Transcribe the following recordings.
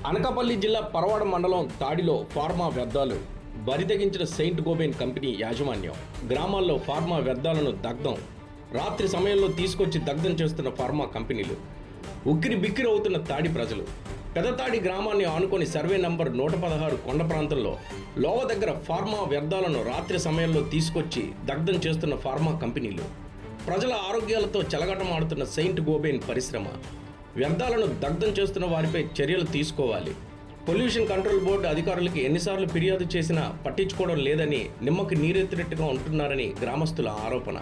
అనకాపల్లి జిల్లా పరవాడ మండలం తాడిలో ఫార్మా వ్యర్థాలు బరితెగించిన సెయింట్ గోబెన్ కంపెనీ యాజమాన్యం. గ్రామాల్లో ఫార్మా వ్యర్థాలను దగ్ధం. రాత్రి సమయంలో తీసుకొచ్చి దగ్ధం చేస్తున్న ఫార్మా కంపెనీలు. ఉక్కిరి బిక్కిరి అవుతున్న తాడి ప్రజలు. పెదతాడి గ్రామాన్ని ఆనుకొని సర్వే నంబర్ 116 కొండ ప్రాంతంలో లోవ దగ్గర ఫార్మా వ్యర్థాలను రాత్రి సమయంలో తీసుకొచ్చి దగ్ధం చేస్తున్న ఫార్మా కంపెనీలు. ప్రజల ఆరోగ్యాలతో చెలగాటమాడుతున్న సెయింట్ గోబెన్ పరిశ్రమ. వ్యర్థాలను దగ్ధం చేస్తున్న వారిపై చర్యలు తీసుకోవాలి. పొల్యూషన్ కంట్రోల్ బోర్డు అధికారులకి ఎన్నిసార్లు ఫిర్యాదు చేసినా పట్టించుకోవడం లేదని నిమ్మకి నీరెత్తినట్టుగా ఉంటున్నారని గ్రామస్తుల ఆరోపణ.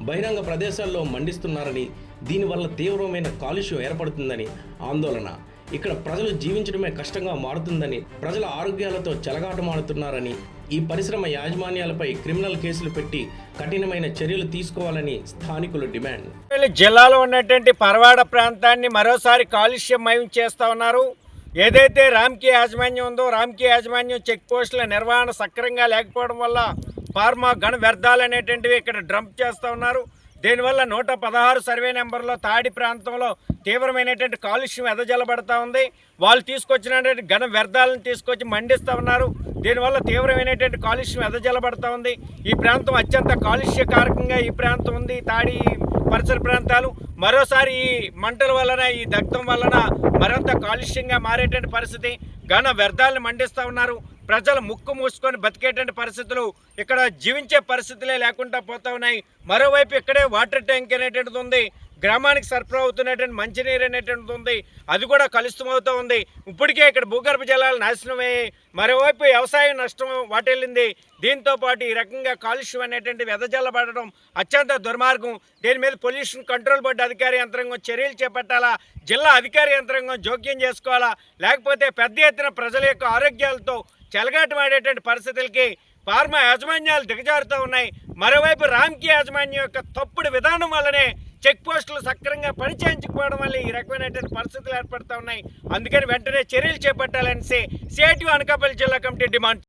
బహిరంగ ప్రదేశాల్లో మండిస్తున్నారని, దీనివల్ల తీవ్రమైన కాలుష్యం ఏర్పడుతుందని ఆందోళన. ఇక్కడ ప్రజలు జీవించడమే కష్టంగా మారుతుందని, ప్రజల ఆరోగ్యాలతో చెలగాటమాడుతున్నారని, ఈ పరిశ్రమ యాజమాన్యాలపై క్రిమినల్ కేసులు పెట్టి కఠినమైన చర్యలు తీసుకోవాలని స్థానికులు డిమాండ్. జిల్లాలో ఉన్నటువంటి పరవాడ ప్రాంతాన్ని మరోసారి కాలుష్యమయం చేస్తా ఉన్నారు. ఏదైతే రామ్కీ యాజమాన్యం ఉందో, రామ్కీ యాజమాన్యం చెక్ పోస్టుల నిర్వహణ సక్రమంగా లేకపోవడం వల్ల ఫార్మా ఘన వ్యర్థాలు అనేటువంటివి ఇక్కడ డంప్ చేస్తూ ఉన్నారు. దీనివల్ల 116 సర్వే నెంబర్లో తాడి ప్రాంతంలో తీవ్రమైనటువంటి కాలుష్యం ఎదజల్లబడతా ఉంది. వాళ్ళు తీసుకొచ్చినటువంటి ఘన వ్యర్థాలను తీసుకొచ్చి మండిస్తూ ఉన్నారు. దీనివల్ల తీవ్రమైనటువంటి కాలుష్యం ఎదజల్లబడతా ఉంది. ఈ ప్రాంతం అత్యంత కాలుష్యకారకంగా ఈ ప్రాంతం ఉంది. తాడి పరిసర ప్రాంతాలు మరోసారి ఈ మంటల వలన, ఈ దగ్ధం వలన మరింత కాలుష్యంగా మారేటువంటి పరిస్థితి. ఘన వ్యర్థాలను మండిస్తూ ఉన్నారు. ప్రజలు ముక్కు మూసుకొని బతికేటువంటి పరిస్థితులు, ఇక్కడ జీవించే పరిస్థితులే లేకుండా పోతా ఉన్నాయి. మరోవైపు ఇక్కడే వాటర్ ట్యాంక్ అనేటువంటిది ఉంది. గ్రామానికి సరఫరా అవుతున్నటువంటి మంచినీరు అనేటువంటిది ఉంది. అది కూడా కలుషితమవుతూ ఉంది. ఇప్పటికే ఇక్కడ భూగర్భ జలాలు నాశనమయ్యాయి. మరోవైపు వ్యవసాయం నష్టం వాటిల్లింది. దీంతో పాటు ఈ రకంగా కాలుష్యం అనేటువంటి వెదజల్లబడడం అత్యంత దుర్మార్గం. దీని మీద పొల్యూషన్ కంట్రోల్ బోర్డు అధికార యంత్రాంగం చర్యలు చేపట్టాలా, జిల్లా అధికార యంత్రాంగం జోక్యం చేసుకోవాలా, లేకపోతే పెద్ద ఎత్తున ప్రజల యొక్క ఆరోగ్యాలతో చెలగాటమాడేటువంటి పరిస్థితులకి ఫార్మా యాజమాన్యాలు దిగజారుతూ ఉన్నాయి. మరోవైపు రామ్కీ యాజమాన్యం యొక్క తప్పుడు విధానం వల్లనే చెక్ పోస్టులు సక్రమంగా పనిచేయించకపోవడం వల్ల ఈ రకమైనటువంటి పరిస్థితులు ఏర్పడుతూ ఉన్నాయి. అందుకని వెంటనే చర్యలు చేపట్టాలని సిఐటియు అనకాపల్లి జిల్లా కమిటీ డిమాండ్.